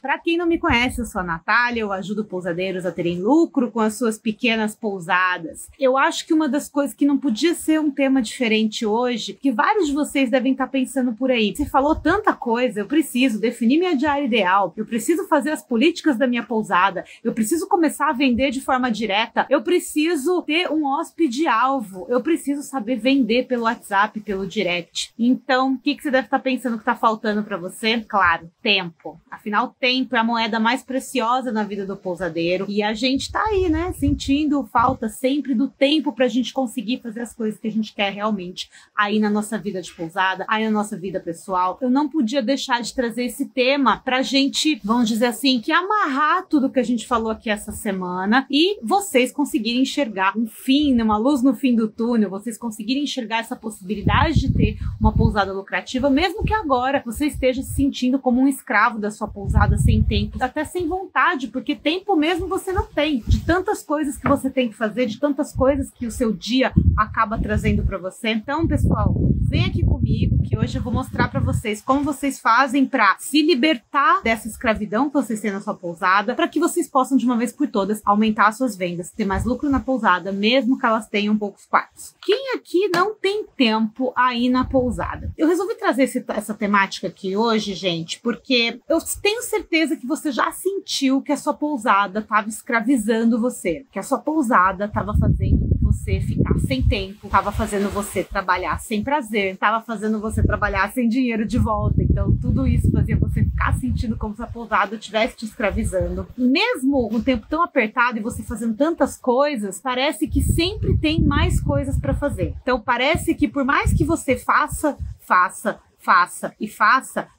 Para quem não me conhece, eu sou a Natália, eu ajudo pousadeiros a terem lucro com as suas pequenas pousadas. Eu acho que uma das coisas que não podia ser um tema diferente hoje, que vários de vocês devem estar pensando por aí. Você falou tanta coisa, eu preciso definir minha diária ideal, eu preciso fazer as políticas da minha pousada, eu preciso começar a vender de forma direta, eu preciso ter um hóspede-alvo, eu preciso saber vender pelo WhatsApp, pelo direct. Então, o que você deve estar pensando que está faltando para você? Claro, tempo. Afinal, tempo é a moeda mais preciosa na vida do pousadeiro e a gente tá aí, né, sentindo falta sempre do tempo pra gente conseguir fazer as coisas que a gente quer realmente aí na nossa vida de pousada, aí na nossa vida pessoal. Eu não podia deixar de trazer esse tema pra gente, vamos dizer assim, que amarrar tudo que a gente falou aqui essa semana e vocês conseguirem enxergar um fim, uma luz no fim do túnel, vocês conseguirem enxergar essa possibilidade de ter uma pousada lucrativa, mesmo que agora você esteja se sentindo como um escravo da sua pousada sem tempo, até sem vontade, porque tempo mesmo você não tem, de tantas coisas que você tem que fazer, de tantas coisas que o seu dia acaba trazendo para você. Então, pessoal, vem aqui comigo que hoje eu vou mostrar para vocês como vocês fazem para se libertar dessa escravidão que vocês têm na sua pousada, para que vocês possam de uma vez por todas aumentar as suas vendas, ter mais lucro na pousada, mesmo que elas tenham poucos quartos. Quem aqui não tem tempo aí na pousada? Eu resolvi trazer essa temática aqui hoje, gente, porque eu tenho certeza que você já sentiu que a sua pousada estava escravizando você, que a sua pousada estava fazendo você ficar sem tempo, estava fazendo você trabalhar sem prazer, estava fazendo você trabalhar sem dinheiro de volta. Então tudo isso fazia você ficar sentindo como se a pousada estivesse te escravizando. Mesmo um tempo tão apertado e você fazendo tantas coisas, parece que sempre tem mais coisas para fazer. Então parece que por mais que você faça,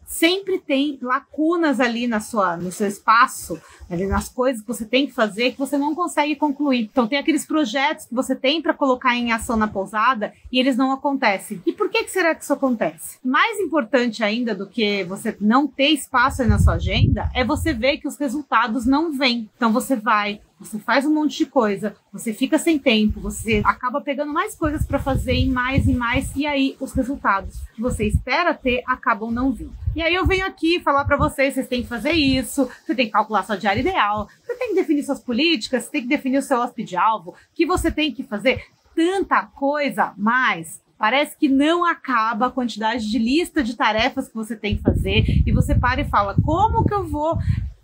sempre tem lacunas ali no seu espaço, ali nas coisas que você tem que fazer que você não consegue concluir. Então tem aqueles projetos que você tem para colocar em ação na pousada e eles não acontecem. E por que será que isso acontece? Mais importante ainda do que você não ter espaço aí na sua agenda é você ver que os resultados não vêm. Então você faz um monte de coisa, você fica sem tempo, você acaba pegando mais coisas para fazer e mais, e aí os resultados que você espera ter acabam não vindo. E aí eu venho aqui falar para vocês têm que fazer isso, você tem que calcular sua diária ideal, você tem que definir suas políticas, você tem que definir o seu hóspede-alvo, que você tem que fazer tanta coisa, mas parece que não acaba a quantidade de lista de tarefas que você tem que fazer e você para e fala, como que eu vou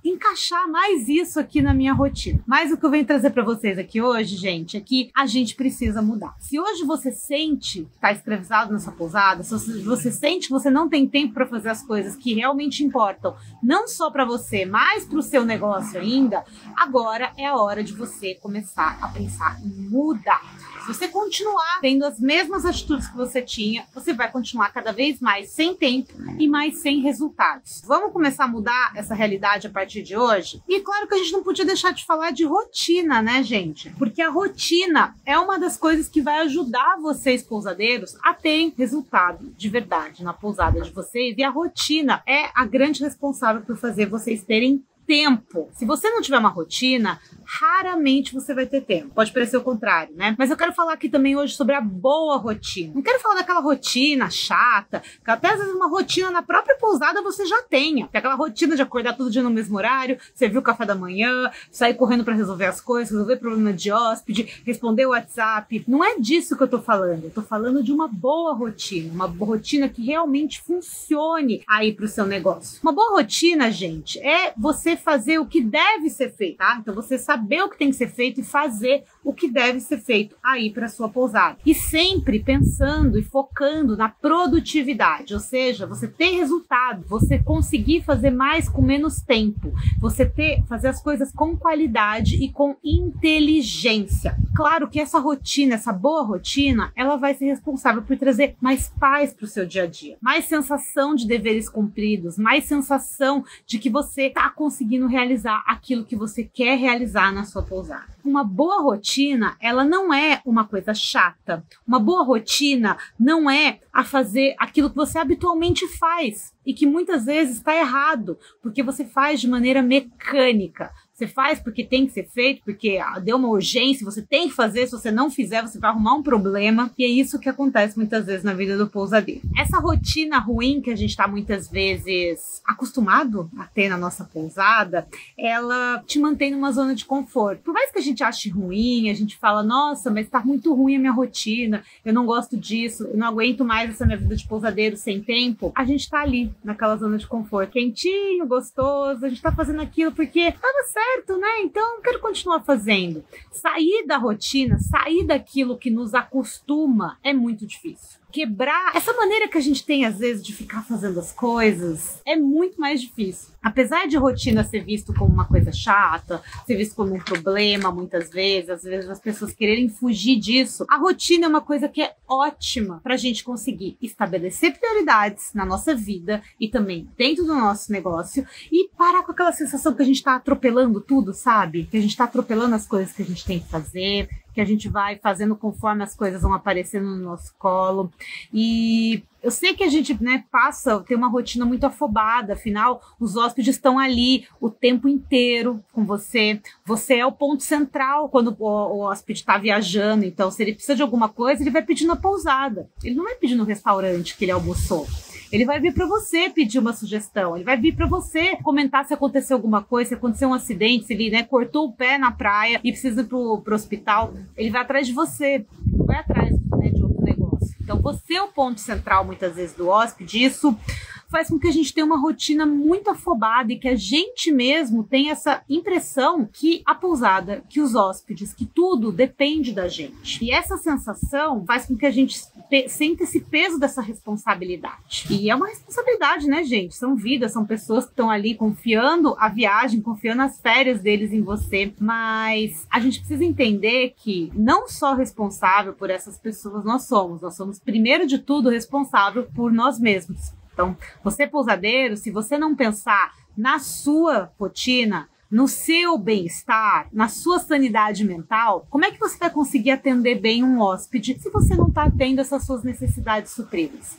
encaixar mais isso aqui na minha rotina? Mas o que eu venho trazer para vocês aqui hoje, gente, é que a gente precisa mudar. Se hoje você sente que está escravizado na sua pousada, se você sente que você não tem tempo para fazer as coisas que realmente importam, não só para você, mas para o seu negócio ainda, agora é a hora de você começar a pensar em mudar. Se você continuar tendo as mesmas atitudes que você tinha, você vai continuar cada vez mais sem tempo e mais sem resultados. Vamos começar a mudar essa realidade a partir de hoje? E claro que a gente não podia deixar de falar de rotina, né, gente? Porque a rotina é uma das coisas que vai ajudar vocês, pousadeiros, a terem resultado de verdade na pousada de vocês. E a rotina é a grande responsável por fazer vocês terem tempo. Se você não tiver uma rotina, raramente você vai ter tempo. Pode parecer o contrário, né? Mas eu quero falar aqui também hoje sobre a boa rotina. Não quero falar daquela rotina chata, que até às vezes uma rotina na própria pousada você já tenha. Que é aquela rotina de acordar todo dia no mesmo horário, servir o café da manhã, sair correndo para resolver as coisas, resolver problema de hóspede, responder o WhatsApp. Não é disso que eu tô falando. Eu tô falando de uma boa rotina. Uma rotina que realmente funcione aí pro seu negócio. Uma boa rotina, gente, é você fazer o que deve ser feito, tá? Então você saber o que tem que ser feito e fazer o que deve ser feito aí para sua pousada. E sempre pensando e focando na produtividade, ou seja, você ter resultado, você conseguir fazer mais com menos tempo, você fazer as coisas com qualidade e com inteligência. Claro que essa rotina, essa boa rotina, ela vai ser responsável por trazer mais paz para o seu dia a dia, mais sensação de deveres cumpridos, mais sensação de que você está conseguindo realizar aquilo que você quer realizar na sua pousada. Uma boa rotina, ela não é uma coisa chata. Uma boa rotina não é a fazer aquilo que você habitualmente faz e que muitas vezes está errado, porque você faz de maneira mecânica. Você faz porque tem que ser feito, porque deu uma urgência, você tem que fazer, se você não fizer, você vai arrumar um problema. E é isso que acontece muitas vezes na vida do pousadeiro. Essa rotina ruim que a gente está muitas vezes acostumado a ter na nossa pousada, ela te mantém numa zona de conforto. Por mais que a gente ache ruim, a gente fala, nossa, mas tá muito ruim a minha rotina, eu não gosto disso, eu não aguento mais essa minha vida de pousadeiro sem tempo, a gente tá ali, naquela zona de conforto, quentinho, gostoso, a gente tá fazendo aquilo porque tava certo, né? Então eu quero continuar fazendo. Sair da rotina, sair daquilo que nos acostuma é muito difícil. Quebrar essa maneira que a gente tem às vezes de ficar fazendo as coisas é muito mais difícil. Apesar de rotina ser visto como uma coisa chata, ser visto como um problema muitas vezes, às vezes as pessoas quererem fugir disso, a rotina é uma coisa que é ótima pra gente conseguir estabelecer prioridades na nossa vida e também dentro do nosso negócio e parar com aquela sensação que a gente tá atropelando tudo, sabe? Que a gente tá atropelando as coisas que a gente tem que fazer, que a gente vai fazendo conforme as coisas vão aparecendo no nosso colo. E eu sei que a gente, né, tem uma rotina muito afobada, afinal, os hóspedes estão ali o tempo inteiro com você. Você é o ponto central quando o hóspede está viajando, então se ele precisa de alguma coisa, ele vai pedir na pousada. Ele não vai pedir no restaurante que ele almoçou. Ele vai vir para você pedir uma sugestão, ele vai vir para você comentar se aconteceu alguma coisa, se aconteceu um acidente, se ele, né, cortou o pé na praia e precisa ir pro hospital, ele vai atrás de você, não vai atrás, né, de outro negócio. Então você é o ponto central muitas vezes do hóspede, isso faz com que a gente tenha uma rotina muito afobada e que a gente mesmo tenha essa impressão que a pousada, que os hóspedes, que tudo depende da gente. E essa sensação faz com que a gente sinta esse peso dessa responsabilidade. E é uma responsabilidade, né, gente? São vidas, são pessoas que estão ali confiando a viagem, confiando as férias deles em você. Mas a gente precisa entender que não só responsável por essas pessoas nós somos primeiro de tudo responsável por nós mesmos. Então, você pousadeiro, se você não pensar na sua rotina, no seu bem-estar, na sua sanidade mental, como é que você vai conseguir atender bem um hóspede se você não está tendo essas suas necessidades supridas?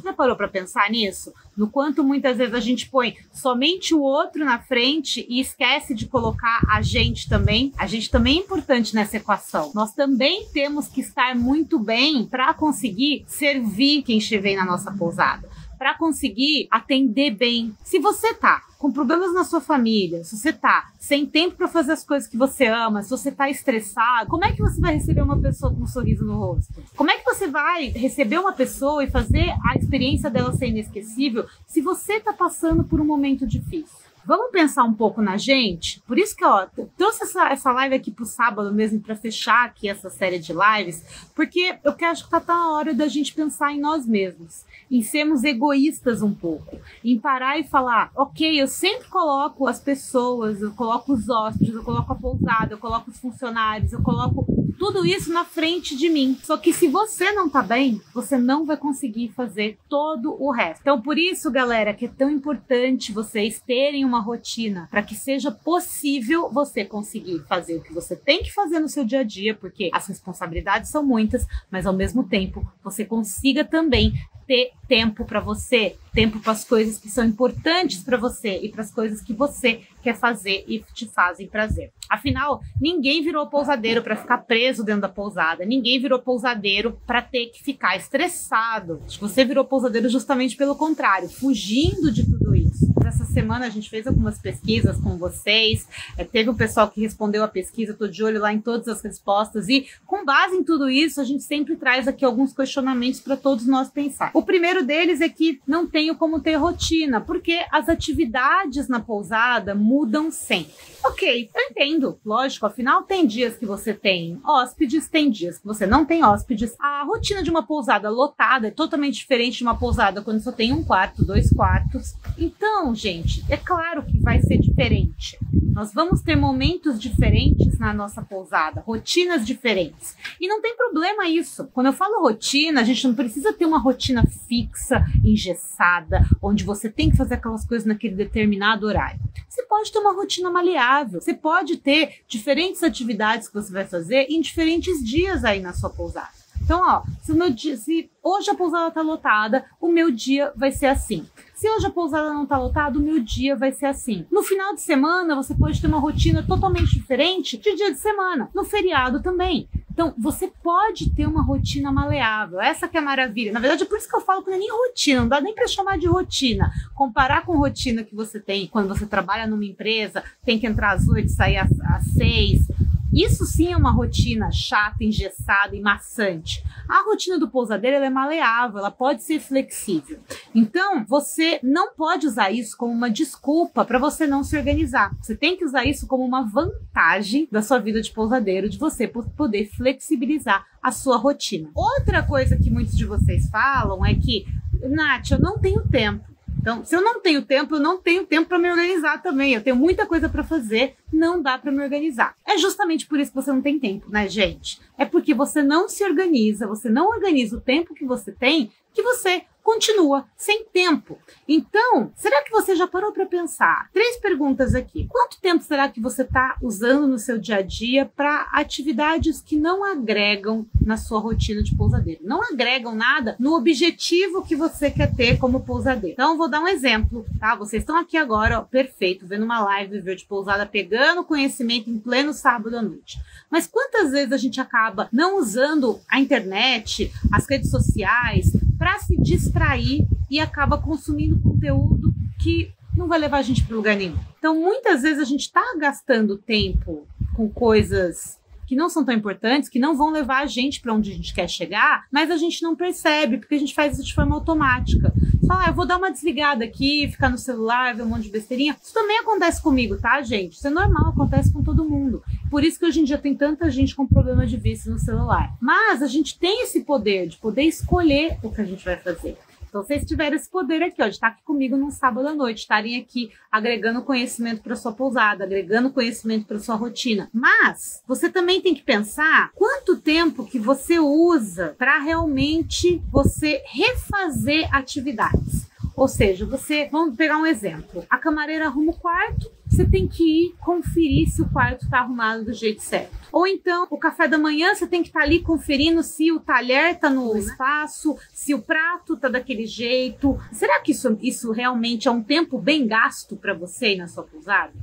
Já parou para pensar nisso? No quanto muitas vezes a gente põe somente o outro na frente e esquece de colocar a gente também. A gente também é importante nessa equação. Nós também temos que estar muito bem para conseguir servir quem estiver na nossa pousada, para conseguir atender bem. Se você tá com problemas na sua família, se você tá sem tempo para fazer as coisas que você ama, se você tá estressado, como é que você vai receber uma pessoa com um sorriso no rosto? Como é que você vai receber uma pessoa e fazer a experiência dela ser inesquecível se você tá passando por um momento difícil? Vamos pensar um pouco na gente? Por isso que, eu trouxe essa live aqui pro sábado mesmo, para fechar aqui essa série de lives, porque eu acho que tá na hora da gente pensar em nós mesmos, em sermos egoístas um pouco, em parar e falar, ok, eu sempre coloco as pessoas, eu coloco os hóspedes, eu coloco a pousada, eu coloco os funcionários, eu coloco tudo isso na frente de mim. Só que se você não tá bem, você não vai conseguir fazer todo o resto. Então, por isso, galera, que é tão importante vocês terem uma rotina para que seja possível você conseguir fazer o que você tem que fazer no seu dia a dia, porque as responsabilidades são muitas, mas ao mesmo tempo você consiga também ter tempo para você, tempo para as coisas que são importantes para você e para as coisas que você quer fazer e te fazem prazer. Afinal, ninguém virou pousadeiro para ficar preso dentro da pousada, ninguém virou pousadeiro para ter que ficar estressado. Acho que você virou pousadeiro justamente pelo contrário, fugindo de tudo isso. Essa semana a gente fez algumas pesquisas com vocês, teve um pessoal que respondeu a pesquisa, estou de olho lá em todas as respostas e com base em tudo isso a gente sempre traz aqui alguns questionamentos para todos nós pensar. O primeiro deles é que não tenho como ter rotina, porque as atividades na pousada mudam sempre. Ok, eu entendo, lógico, afinal tem dias que você tem hóspedes, tem dias que você não tem hóspedes. A rotina de uma pousada lotada é totalmente diferente de uma pousada quando só tem um quarto, 2 quartos. Então, gente, é claro que vai ser diferente. Nós vamos ter momentos diferentes na nossa pousada, rotinas diferentes. E não tem problema isso. Quando eu falo rotina, a gente não precisa ter uma rotina fixa, engessada, onde você tem que fazer aquelas coisas naquele determinado horário. Você pode ter uma rotina maleável, você pode ter diferentes atividades que você vai fazer em diferentes dias aí na sua pousada. Então, se hoje a pousada está lotada, o meu dia vai ser assim. Se hoje a pousada não tá lotada, o meu dia vai ser assim. No final de semana, você pode ter uma rotina totalmente diferente de dia de semana. No feriado também. Então, você pode ter uma rotina maleável. Essa que é a maravilha. Na verdade, é por isso que eu falo que não é nem rotina. Não dá nem para chamar de rotina. Comparar com a rotina que você tem quando você trabalha numa empresa, tem que entrar às 8, sair às 6. Isso sim é uma rotina chata, engessada e maçante. A rotina do pousadeiro ela é maleável, ela pode ser flexível. Então, você não pode usar isso como uma desculpa para você não se organizar. Você tem que usar isso como uma vantagem da sua vida de pousadeiro, de você poder flexibilizar a sua rotina. Outra coisa que muitos de vocês falam é que, Nath, eu não tenho tempo. Então, se eu não tenho tempo, eu não tenho tempo para me organizar também. Eu tenho muita coisa para fazer, não dá para me organizar. É justamente por isso que você não tem tempo, né, gente? É porque você não se organiza, você não organiza o tempo que você tem, que você continua sem tempo. Então, será que você já parou para pensar? 3 perguntas aqui. Quanto tempo será que você está usando no seu dia a dia para atividades que não agregam na sua rotina de pousadeiro? Não agregam nada no objetivo que você quer ter como pousadeiro. Então, vou dar um exemplo, tá? Vocês estão aqui agora, ó, perfeito, vendo uma live de pousada, pegando conhecimento em pleno sábado à noite. Mas quantas vezes a gente acaba não usando a internet, as redes sociais, para se distrair e acaba consumindo conteúdo que não vai levar a gente para lugar nenhum. Então, muitas vezes a gente está gastando tempo com coisas que não são tão importantes, que não vão levar a gente para onde a gente quer chegar, mas a gente não percebe, porque a gente faz isso de forma automática. Fala, eu vou dar uma desligada aqui, ficar no celular, ver um monte de besteirinha. Isso também acontece comigo, tá, gente? Isso é normal, acontece com todo mundo. Por isso que hoje em dia tem tanta gente com problema de vício no celular. Mas a gente tem esse poder de poder escolher o que a gente vai fazer. Então, vocês tiveram esse poder aqui, ó, de estar aqui comigo num sábado à noite, estarem aqui agregando conhecimento para sua pousada, agregando conhecimento para sua rotina. Mas você também tem que pensar quanto tempo que você usa para realmente você refazer atividades. Ou seja, vamos pegar um exemplo. A camareira arruma o quarto, você tem que ir conferir se o quarto está arrumado do jeito certo. Ou então, o café da manhã, você tem que estar ali conferindo se o talher está no espaço, se o prato está daquele jeito. Será que isso realmente é um tempo bem gasto para você e na sua pousada?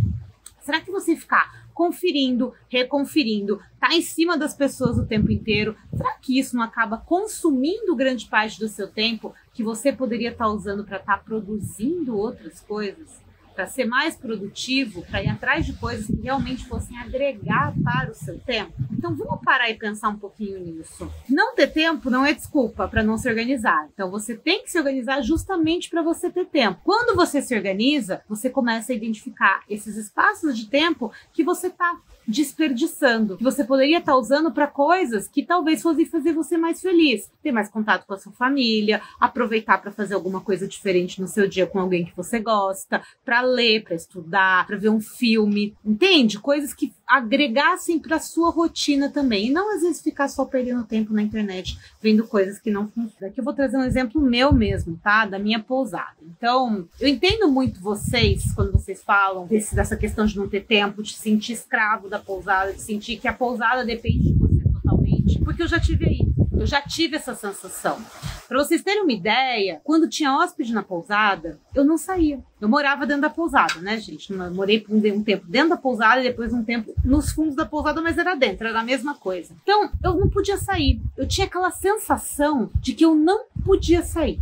Será que você ficar conferindo, reconferindo, tá em cima das pessoas o tempo inteiro, será que isso não acaba consumindo grande parte do seu tempo que você poderia estar usando para estar produzindo outras coisas? Para ser mais produtivo, para ir atrás de coisas que realmente fossem agregar para o seu tempo? Então vamos parar e pensar um pouquinho nisso. Não ter tempo não é desculpa para não se organizar. Então você tem que se organizar justamente para você ter tempo. Quando você se organiza, você começa a identificar esses espaços de tempo que você está desperdiçando, que você poderia estar usando para coisas que talvez fossem fazer você mais feliz, ter mais contato com a sua família, aproveitar para fazer alguma coisa diferente no seu dia com alguém que você gosta, para ler, para estudar, para ver um filme, entende? Coisas que agregassem para sua rotina também, e não às vezes ficar só perdendo tempo na internet vendo coisas que não funcionam. Aqui eu vou trazer um exemplo meu mesmo, tá? Da minha pousada. Então, eu entendo muito vocês quando vocês falam dessa questão de não ter tempo, de se sentir escravo da pousada, de sentir que a pousada depende de você totalmente, porque eu já tive essa sensação. Para vocês terem uma ideia, quando tinha hóspede na pousada, eu não saía. Eu morava dentro da pousada, né, gente? Eu morei por um tempo dentro da pousada e depois um tempo nos fundos da pousada, mas era dentro, era a mesma coisa. Então, eu não podia sair. Eu tinha aquela sensação de que eu não podia sair.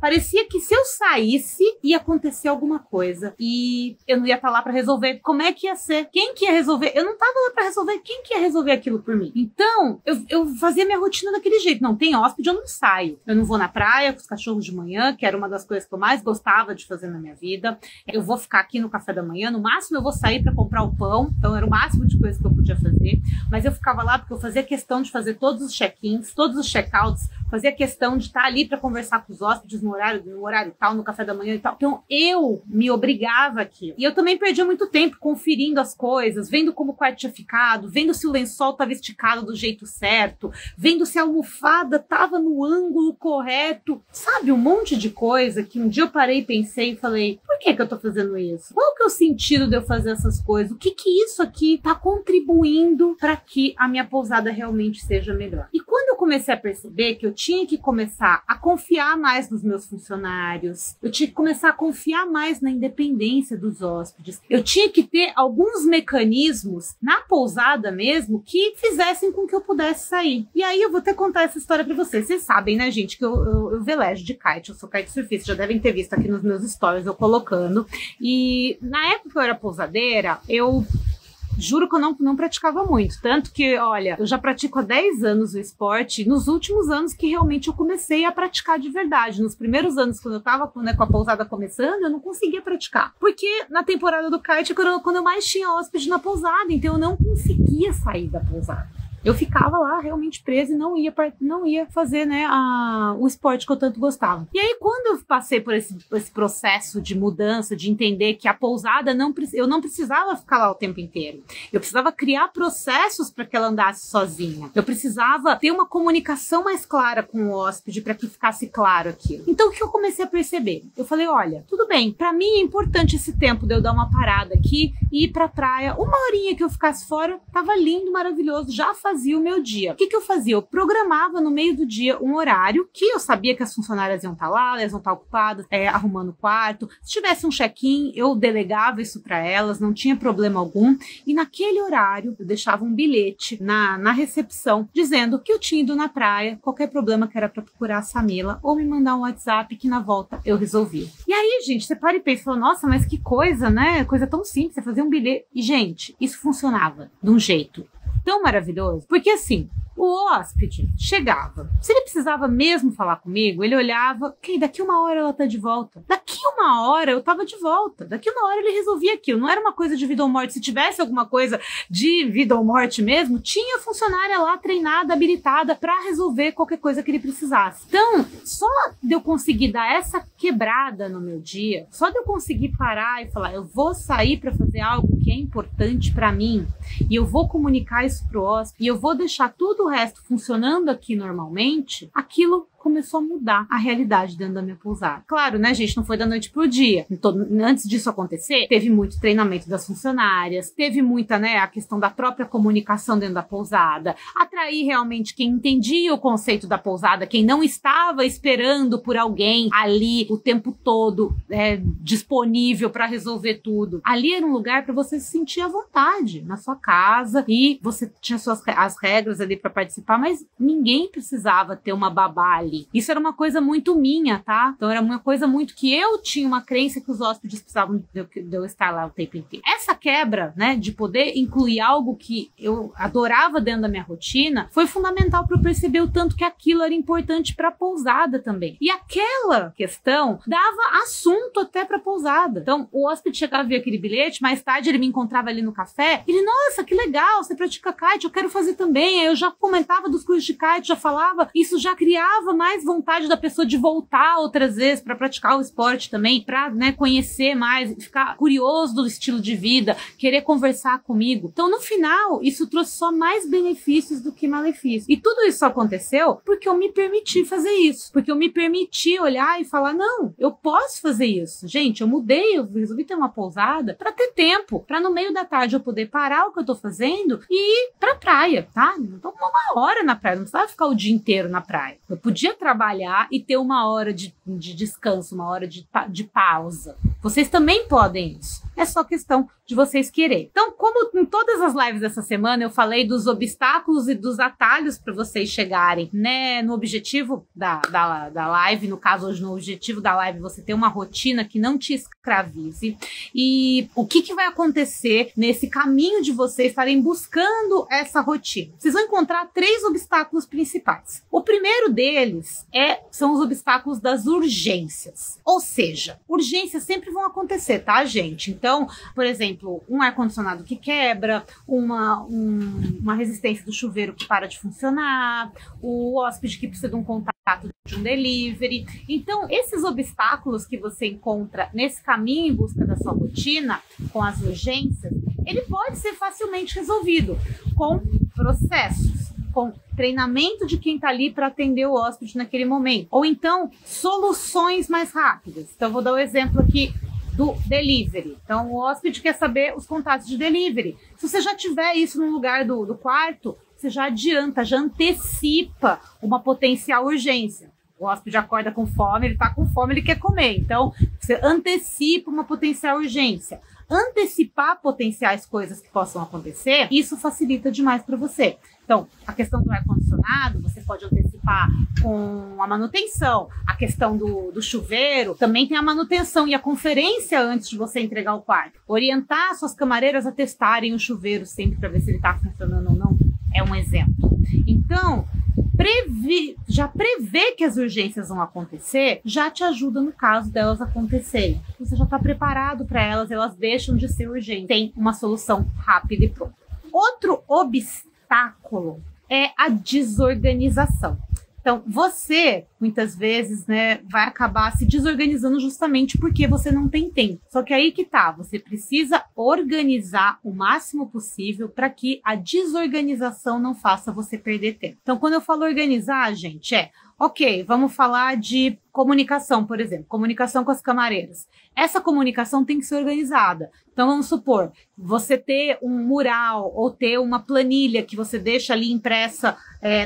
Parecia que se eu saísse, ia acontecer alguma coisa e eu não ia estar lá para resolver. Como é que ia ser? Quem que ia resolver? Eu não estava lá para resolver. Quem que ia resolver aquilo por mim? Então, eu fazia minha rotina daquele jeito. Não tem hóspede, eu não saio. Eu não vou na praia com os cachorros de manhã, que era uma das coisas que eu mais gostava de fazer na minha vida. Eu vou ficar aqui no café da manhã. No máximo, eu vou sair para comprar o pão. Então, era o máximo de coisas que eu podia fazer. Mas eu ficava lá porque eu fazia questão de fazer todos os check-ins, todos os check-outs. Fazia questão de estar ali para conversar com os hóspedes no horário tal, no café da manhã e tal. Então, eu me obrigava aqui. E eu também perdia muito tempo conferindo as coisas, vendo como o quarto tinha ficado, vendo se o lençol estava esticado do jeito certo, vendo se a almofada estava no ângulo correto. Sabe, um monte de coisa que um dia eu parei, pensei e falei, por que eu tô fazendo isso? Qual que é o sentido de eu fazer essas coisas? O que isso aqui está contribuindo para que a minha pousada realmente seja melhor? E quando eu comecei a perceber que eu tinha que começar a confiar mais nos meus meus funcionários, eu tinha que começar a confiar mais na independência dos hóspedes, eu tinha que ter alguns mecanismos na pousada mesmo que fizessem com que eu pudesse sair. E aí eu vou até contar essa história pra vocês. Vocês sabem, né, gente, que eu velejo de kite, eu sou kitesurfista, já devem ter visto aqui nos meus stories eu colocando. E na época que eu era pousadeira, eu juro que eu não praticava muito. Tanto que, olha, eu já pratico há 10 anos o esporte. Nos últimos anos que realmente eu comecei a praticar de verdade. Nos primeiros anos, quando eu tava, né, com a pousada começando, eu não conseguia praticar. Porque na temporada do kite, quando eu mais tinha hóspede na pousada. Então eu não conseguia sair da pousada. Eu ficava lá realmente presa e não ia fazer, né, o esporte que eu tanto gostava. E aí, quando eu passei por esse processo de mudança, de entender que a pousada eu não precisava ficar lá o tempo inteiro. Eu precisava criar processos para que ela andasse sozinha. Eu precisava ter uma comunicação mais clara com o hóspede para que ficasse claro aquilo. Então, o que eu comecei a perceber? Eu falei, olha, tudo bem, para mim é importante esse tempo de eu dar uma parada aqui e ir pra praia. Uma horinha que eu ficasse fora, tava lindo, maravilhoso, já fazia o meu dia. O que eu fazia? Eu programava no meio do dia um horário que eu sabia que as funcionárias iam estar lá, elas iam estar ocupadas, arrumando o quarto. Se tivesse um check-in, eu delegava isso para elas, não tinha problema algum. E naquele horário, eu deixava um bilhete na recepção, dizendo que eu tinha ido na praia, qualquer problema que era para procurar a Samila, ou me mandar um WhatsApp que na volta eu resolvia. E aí, gente, você para e pensa e fala, nossa, mas que coisa, né? Coisa tão simples, você fazer um bilhete. E, gente, isso funcionava de um jeito tão maravilhoso, porque assim, o hóspede chegava, se ele precisava mesmo falar comigo, ele olhava, ok, daqui uma hora ela tá de volta, daqui uma hora eu tava de volta, daqui uma hora ele resolvia aquilo, não era uma coisa de vida ou morte. Se tivesse alguma coisa de vida ou morte mesmo, tinha funcionária lá treinada, habilitada para resolver qualquer coisa que ele precisasse. Então, só de eu conseguir dar essa quebrada no meu dia, só de eu conseguir parar e falar, eu vou sair para fazer algo que é importante para mim, e eu vou comunicar isso pro hóspede, e eu vou deixar tudo o resto funcionando aqui normalmente, aquilo começou a mudar a realidade dentro da minha pousada. Claro, né, gente, não foi da noite pro dia. Então, antes disso acontecer, teve muito treinamento das funcionárias, teve muita, né, a questão da própria comunicação dentro da pousada, atrair realmente quem entendia o conceito da pousada, quem não estava esperando por alguém ali o tempo todo disponível para resolver tudo. Ali era um lugar para você se sentir à vontade na sua casa e você tinha as regras ali para participar, mas ninguém precisava ter uma babá ali. Isso era uma coisa muito minha, tá? Então era uma coisa muito que eu tinha uma crença que os hóspedes precisavam de eu estar lá o tempo inteiro. Essa quebra, né, de poder incluir algo que eu adorava dentro da minha rotina, foi fundamental para eu perceber o tanto que aquilo era importante para a pousada também. E aquela questão dava assunto até para a pousada. Então o hóspede chegava a ver aquele bilhete, mais tarde ele me encontrava ali no café, ele, nossa, que legal, você pratica kite, eu quero fazer também. Aí eu já comentava dos cursos de kite, já falava, isso já criava mais vontade da pessoa de voltar outras vezes para praticar o esporte também, para, né, conhecer mais, ficar curioso do estilo de vida, querer conversar comigo. Então, no final, isso trouxe só mais benefícios do que malefícios. E tudo isso aconteceu porque eu me permiti fazer isso, porque eu me permiti olhar e falar, não, eu posso fazer isso. Gente, eu mudei, eu resolvi ter uma pousada para ter tempo, para no meio da tarde eu poder parar o que eu tô fazendo e ir pra praia, tá? Então, uma hora na praia, não precisava ficar o dia inteiro na praia. Eu podia trabalhar e ter uma hora de descanso, uma hora de pausa. Vocês também podem isso. É só questão de vocês quererem. Então, como em todas as lives dessa semana eu falei dos obstáculos e dos atalhos para vocês chegarem, né, no objetivo da live, no caso hoje no objetivo da live, você ter uma rotina que não te escravize. E o que vai acontecer nesse caminho de vocês estarem buscando essa rotina? Vocês vão encontrar 3 obstáculos principais. O primeiro deles são os obstáculos das urgências. Ou seja, urgências sempre vão acontecer, tá, gente? Então, por exemplo, um ar-condicionado que quebra, uma resistência do chuveiro que para de funcionar, o hóspede que precisa de um contato de um delivery. Então, esses obstáculos que você encontra nesse caminho em busca da sua rotina, com as urgências, ele pode ser facilmente resolvido com processos, com treinamento de quem está ali para atender o hóspede naquele momento. Ou então, soluções mais rápidas. Então, eu vou dar um exemplo aqui do delivery. Então, o hóspede quer saber os contatos de delivery. Se você já tiver isso no lugar do quarto, você já adianta, já antecipa uma potencial urgência. O hóspede acorda com fome, ele tá com fome, ele quer comer. Então, você antecipa uma potencial urgência. Antecipar potenciais coisas que possam acontecer, isso facilita demais para você. Então, a questão do ar-condicionado, você pode antecipar com a manutenção. A questão do chuveiro, também tem a manutenção e a conferência antes de você entregar o quarto. Orientar suas camareiras a testarem o chuveiro sempre para ver se ele está funcionando ou não, é um exemplo. Então, já prever que as urgências vão acontecer, já te ajuda no caso delas acontecerem. Você já está preparado para elas, elas deixam de ser urgentes. Tem uma solução rápida e pronta. Outro obstáculo é a desorganização. Então, você, muitas vezes, né, vai acabar se desorganizando justamente porque você não tem tempo. Só que aí que tá, você precisa organizar o máximo possível para que a desorganização não faça você perder tempo. Então, quando eu falo organizar, gente, ok, vamos falar de comunicação, por exemplo, comunicação com as camareiras. Essa comunicação tem que ser organizada. Então, vamos supor, você ter um mural ou ter uma planilha que você deixa ali impressa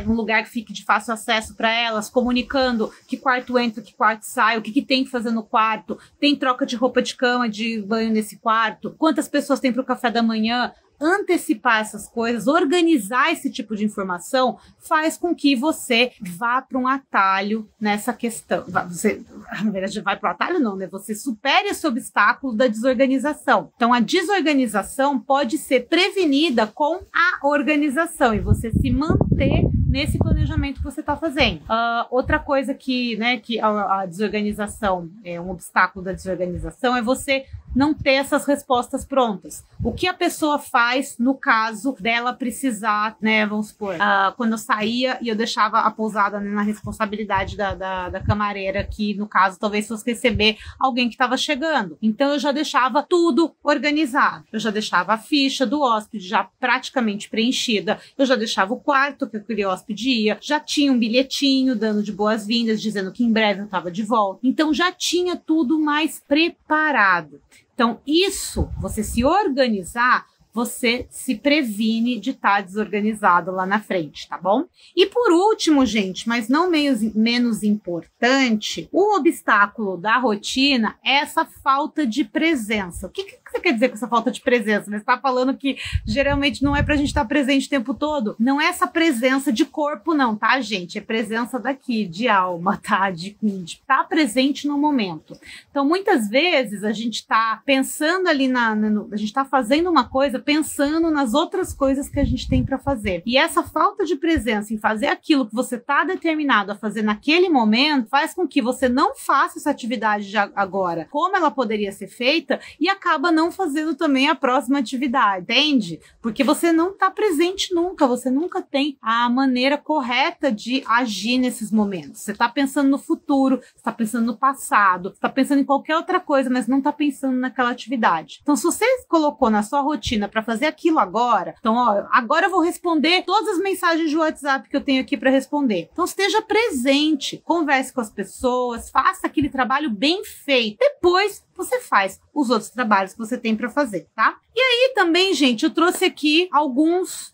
num lugar que fique de fácil acesso para elas, comunicando que quarto entra, que quarto sai, o que tem que fazer no quarto, tem troca de roupa de cama, de banho nesse quarto, quantas pessoas tem para o café da manhã. Antecipar essas coisas, organizar esse tipo de informação faz com que você vá para um atalho nessa questão. Você, na verdade, vai para o atalho não, né? Você supere esse obstáculo da desorganização. Então, a desorganização pode ser prevenida com a organização e você se manter nesse planejamento que você está fazendo. Outra coisa que a desorganização, um obstáculo da desorganização é você não ter essas respostas prontas. O que a pessoa faz no caso dela precisar, né, vamos supor, quando eu saía e eu deixava a pousada, né, na responsabilidade da camareira, que no caso talvez fosse receber alguém que estava chegando. Então eu já deixava tudo organizado. Eu já deixava a ficha do hóspede já praticamente preenchida. Eu já deixava o quarto que aquele hóspede ia. Já tinha um bilhetinho dando de boas-vindas, dizendo que em breve eu estava de volta. Então já tinha tudo mais preparado. Então, isso, você se organizar, você se previne de estar desorganizado lá na frente, tá bom? E por último, gente, mas não menos importante, o obstáculo da rotina é essa falta de presença. O que você quer dizer com essa falta de presença? Você está falando que geralmente não é pra gente estar presente o tempo todo? Não é essa presença de corpo não, tá, gente? É presença daqui, de alma, tá? De estar presente no momento. Então, muitas vezes, a gente está pensando ali a gente está fazendo uma coisa pensando nas outras coisas que a gente tem para fazer. E essa falta de presença em fazer aquilo que você está determinado a fazer naquele momento faz com que você não faça essa atividade de agora como ela poderia ser feita e acaba não fazendo também a próxima atividade, entende? Porque você não está presente nunca, você nunca tem a maneira correta de agir nesses momentos. Você está pensando no futuro, você está pensando no passado, você está pensando em qualquer outra coisa, mas não está pensando naquela atividade. Então, se você colocou na sua rotina para fazer aquilo agora, então, agora eu vou responder todas as mensagens de WhatsApp que eu tenho aqui para responder. Então, esteja presente, converse com as pessoas, faça aquele trabalho bem feito. Depois, você faz os outros trabalhos que você tem para fazer, tá? E aí também, gente, eu trouxe aqui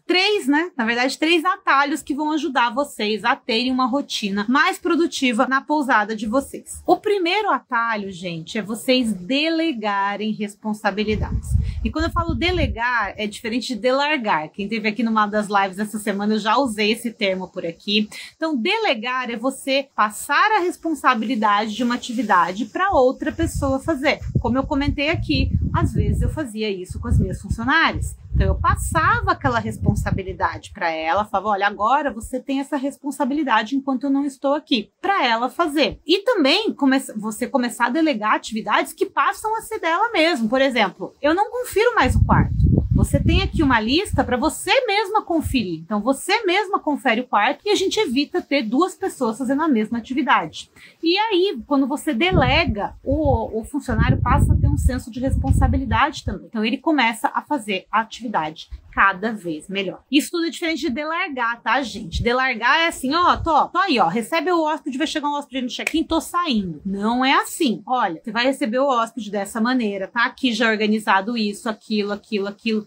três atalhos que vão ajudar vocês a terem uma rotina mais produtiva na pousada de vocês. O primeiro atalho, gente, é vocês delegarem responsabilidades. E quando eu falo delegar, é diferente de delargar. Quem esteve aqui numa das lives essa semana, eu já usei esse termo por aqui. Então, delegar é você passar a responsabilidade de uma atividade para outra pessoa fazer. Como eu comentei aqui, às vezes eu fazia isso com as minhas funcionárias. Então, eu passava aquela responsabilidade para ela, falava, olha, agora você tem essa responsabilidade enquanto eu não estou aqui, para ela fazer. E também você começar a delegar atividades que passam a ser dela mesmo. Por exemplo, eu não confiro mais o quarto. Você tem aqui uma lista para você mesma conferir. Então, você mesma confere o quarto e a gente evita ter duas pessoas fazendo a mesma atividade. E aí, quando você delega, o funcionário passa a ter um senso de responsabilidade também. Então, ele começa a fazer a atividade cada vez melhor. Isso tudo é diferente de delargar, tá, gente? Delargar é assim, tô aí, recebe o hóspede, vai chegar um hóspede no check-in, tô saindo. Não é assim. Olha, você vai receber o hóspede dessa maneira, tá aqui já organizado isso, aquilo.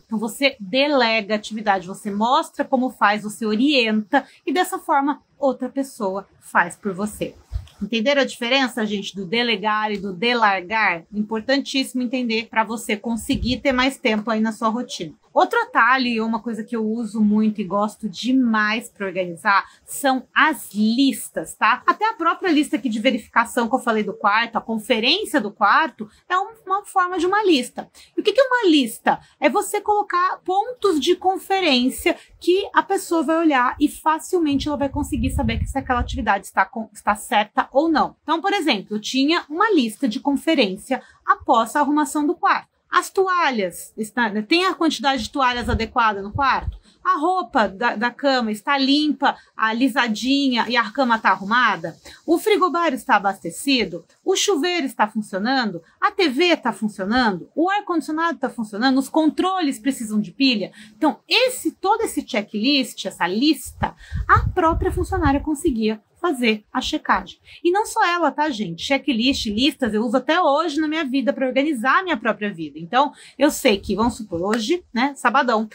Então, você delega a atividade, você mostra como faz, você orienta e dessa forma outra pessoa faz por você. Entenderam a diferença, gente, do delegar e do delargar? Importantíssimo entender para você conseguir ter mais tempo aí na sua rotina. Outro atalho e uma coisa que eu uso muito e gosto demais para organizar são as listas, tá? Até a própria lista aqui de verificação que eu falei do quarto, a conferência do quarto, é uma forma de uma lista. E o que é uma lista? É você colocar pontos de conferência que a pessoa vai olhar e facilmente ela vai conseguir saber se aquela atividade está certa ou não. Então, por exemplo, eu tinha uma lista de conferência após a arrumação do quarto. As toalhas, tem a quantidade de toalhas adequada no quarto? A roupa da cama está limpa, alisadinha e a cama está arrumada? O frigobar está abastecido? O chuveiro está funcionando? A TV está funcionando? O ar-condicionado está funcionando? Os controles precisam de pilha? Então, todo esse checklist, essa lista, a própria funcionária conseguia fazer a checagem. E não só ela, tá, gente? Checklist, listas, eu uso até hoje na minha vida para organizar a minha própria vida. Então, eu sei que, vamos supor, hoje, né, sabadão,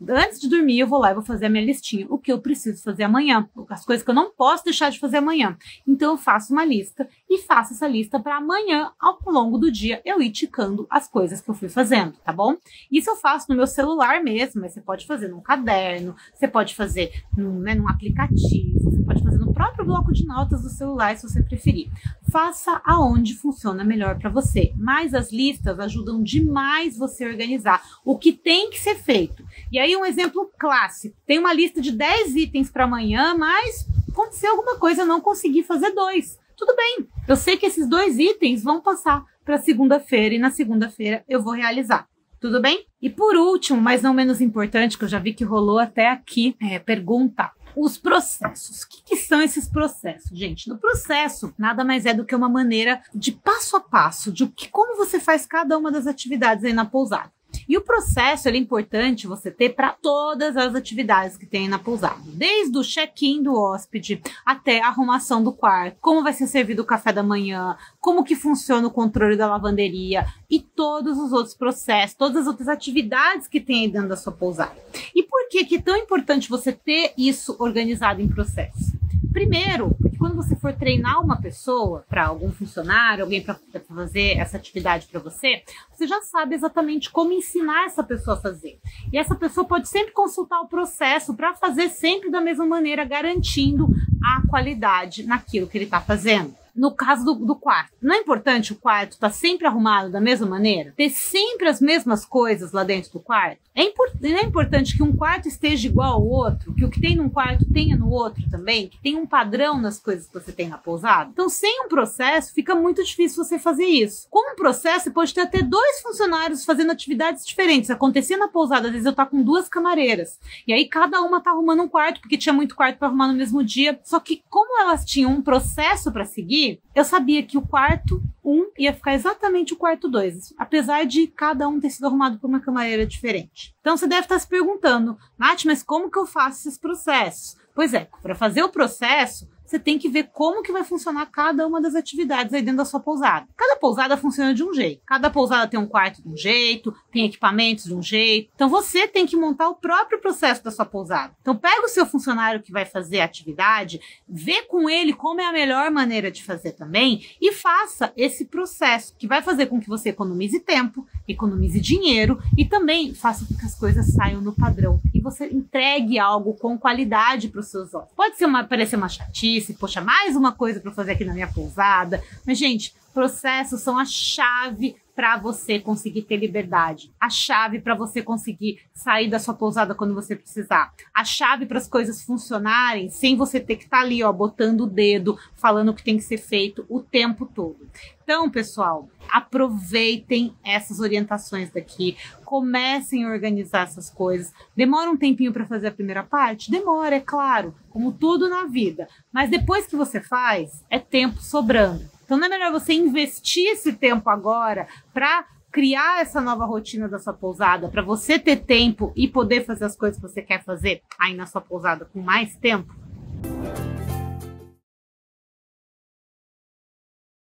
antes de dormir, eu vou lá e vou fazer a minha listinha, o que eu preciso fazer amanhã, as coisas que eu não posso deixar de fazer amanhã. Então, eu faço uma lista e faço essa lista para amanhã, ao longo do dia, eu ir ticando as coisas que eu fui fazendo, tá bom? Isso eu faço no meu celular mesmo, mas você pode fazer num caderno, você pode fazer num aplicativo, você pode fazer no próprio bloco de notas do celular, se você preferir. Faça aonde funciona melhor para você. Mas as listas ajudam demais você a organizar o que tem que ser feito. E aí um exemplo clássico. Tem uma lista de 10 itens para amanhã, mas aconteceu alguma coisa, eu não consegui fazer 2. Tudo bem, eu sei que esses 2 itens vão passar para segunda-feira e na segunda-feira eu vou realizar. Tudo bem? E por último, mas não menos importante, que eu já vi que rolou até aqui, pergunta. Os processos. O que são esses processos, gente? No processo, nada mais é do que uma maneira de passo a passo, de como você faz cada uma das atividades aí na pousada. E o processo é importante você ter para todas as atividades que tem na pousada. Desde o check-in do hóspede até a arrumação do quarto, como vai ser servido o café da manhã, como que funciona o controle da lavanderia e todos os outros processos, todas as outras atividades que tem aí dentro da sua pousada. E por que é tão importante você ter isso organizado em processo? Primeiro, porque quando você for treinar uma pessoa, para algum funcionário, alguém para fazer essa atividade para você, você já sabe exatamente como ensinar essa pessoa a fazer. E essa pessoa pode sempre consultar o processo para fazer sempre da mesma maneira, garantindo a qualidade naquilo que ele está fazendo. No caso do quarto, não é importante o quarto estar sempre arrumado da mesma maneira? Ter sempre as mesmas coisas lá dentro do quarto? Não é importante que um quarto esteja igual ao outro, que o que tem num quarto tenha no outro também, que tenha um padrão nas coisas que você tem na pousada? Então, sem um processo, fica muito difícil você fazer isso. Com um processo, você pode ter até 2 funcionários fazendo atividades diferentes. Acontecia na pousada, às vezes eu tô com 2 camareiras, e aí cada uma tá arrumando um quarto, porque tinha muito quarto para arrumar no mesmo dia. Só que como elas tinham um processo para seguir, eu sabia que o quarto 1 ia ficar exatamente o quarto 2, apesar de cada um ter sido arrumado por uma camareira diferente. Então você deve estar se perguntando, Nath, mas como que eu faço esses processos? Pois é, para fazer o processo, você tem que ver como que vai funcionar cada uma das atividades aí dentro da sua pousada. Cada pousada funciona de um jeito. Cada pousada tem um quarto de um jeito, tem equipamentos de um jeito. Então você tem que montar o próprio processo da sua pousada. Então pega o seu funcionário que vai fazer a atividade, vê com ele como é a melhor maneira de fazer também e faça esse processo que vai fazer com que você economize tempo, economize dinheiro e também faça com que as coisas saiam no padrão e você entregue algo com qualidade para os seus hóspedes. Pode ser parecer uma chatice, poxa, mais uma coisa para fazer aqui na minha pousada. Mas, gente, processos são a chave para você conseguir ter liberdade. A chave para você conseguir sair da sua pousada quando você precisar. A chave para as coisas funcionarem sem você ter que estar ali, ó, botando o dedo, falando o que tem que ser feito o tempo todo. Então, pessoal, aproveitem essas orientações daqui, comecem a organizar essas coisas. Demora um tempinho para fazer a primeira parte? Demora, é claro, como tudo na vida. Mas depois que você faz, é tempo sobrando. Então não é melhor você investir esse tempo agora para criar essa nova rotina da sua pousada, para você ter tempo e poder fazer as coisas que você quer fazer aí na sua pousada com mais tempo?